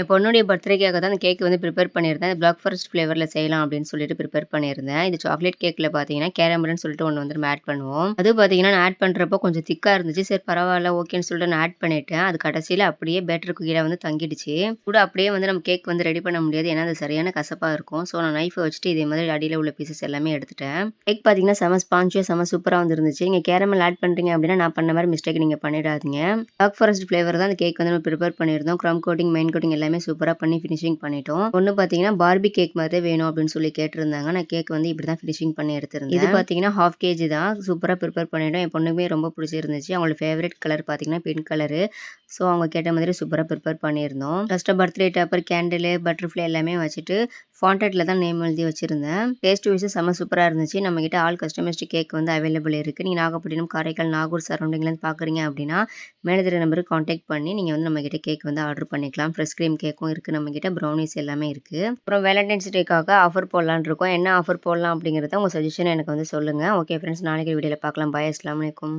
என் பொண்ணுடைய பர்த்டேக்காக தான் அந்த கேக் வந்து ப்ரிப்பேர் பண்ணியிருந்தேன். பிளாக் ஃபாரஸ்ட் ஃப்ளேவர்ல செய்யலாம் அப்படின்னு சொல்லிட்டு ப்ரிப்பேர் பண்ணியிருந்தேன். இது சாக்லேட் கேக்ல பார்த்தீங்கன்னா, கேரமல்ன்னு சொல்லிட்டு ஒண்ணு வந்து நம்ம ஆட் பண்ணுவோம். அது பார்த்தீங்கன்னா, நான் ஆட் பண்றப்போ கொஞ்சம் திக்கா இருந்துச்சு. சரி பரவால்ல ஓகேன்னு சொல்லிட்டு நான் ஆட் பண்ணிட்டேன். அது கடைசியில அப்படியே பேட்டருக்கு கீழ வந்து தங்கிடுச்சு. கூட அப்படியே வந்து நம்ம கேக் வந்து ரெடி பண்ண முடியாது. ஏன்னா, அது சரியான கசப்பா இருக்கும். ஸோ நான் நைஃப வச்சுட்டு இதே மாதிரி அடியில உள்ள பீசஸ் எல்லாமே எடுத்துட்டேன். கேக் பார்த்தீங்கன்னா, செம ஸ்பான்ஜியா செம சூப்பரா வந்துருந்துச்சு. நீங்க கேரமல் ஆட் பண்றீங்க அப்படின்னா, நான் பண்ண மாரி மிஸ்டேக் நீங்க பண்ணிடாதீங்க. பிளாக் ஃபாரஸ்ட் ஃப்ளேவர் தான் அந்த கேக் வந்து நம்ம ப்ரிப்பேர் பண்ணியிருந்தோம். க்ரம் கோட்டிங், மெயின் கோட்டிங் எல்லாமே சூப்பரா பண்ணி ஃபினிஷிங் பண்ணிட்டோம். பொண்ணு பார்த்தீங்கன்னா, பார்பி கேக் மாரி தான் வேணும் அப்படின்னு சொல்லி கேட்டிருந்தாங்க. நான் கேக் வந்து இப்படி தான் ஃபினிஷிங் பண்ணி எடுத்திருந்தேன். இது பார்த்தீங்கன்னா, 1/2 கேஜி தான். சூப்பரா ப்ரிப்பேர் பண்ணிட்டோம். என் பொண்ணுக்குமே ரொம்ப பிடிச்சிருந்துச்சு. அவங்களோட ஃபேவரைட் கலர் பார்த்தீங்கன்னா, பிங்க் கலரு. ஸோ அவங்க கேட்ட மாதிரி சூப்பரா ப்ரிப்பேர் பண்ணியிருந்தோம். லாஸ்ட்டா பர்த்டே டாப்பர், கேண்டிலு, பட்டர்ஃப்ளை எல்லாமே வச்சுட்டு ஃபாண்டட்ல தான் நேம் எழுதி வச்சிருந்தேன். டேஸ்ட் வைஸ் செம்ம சூப்பரா இருந்துச்சு. நம்மகிட்ட ஆல் கஸ்டமைஸ்டு கேக் வந்து அவைலபிள் இருக்கு. நீங்க நாகப்பட்டினம், காரைக்கால், நாகூர் சரௌண்டிங்லேருந்து பார்க்குறீங்க அப்படின்னா, மேல தெரிய நம்பருக்கு கான்டாக்ட் பண்ணி நீங்க வந்து நம்மகிட்ட கேக் வந்து ஆர்டர் பண்ணிக்கலாம். ஃப்ரெஷ் கிரீம் கேக்கும் இருக்கு நம்மகிட்ட. ப்ரௌனீஸ் எல்லாமே இருக்கு. அப்புறம் வேலண்டைன்ஸ் டேக்காக ஆஃபர் போடலான்னு இருக்கோம். என்ன ஆஃபர் போடலாம் அப்படிங்கிறத உங்க சஜஷன் எனக்கு வந்து சொல்லுங்க. ஓகே ஃப்ரெண்ட்ஸ், நாளைக்கு வீடியோல பார்க்கலாம். பாய். அஸ்ஸலாமு அலைக்கும்.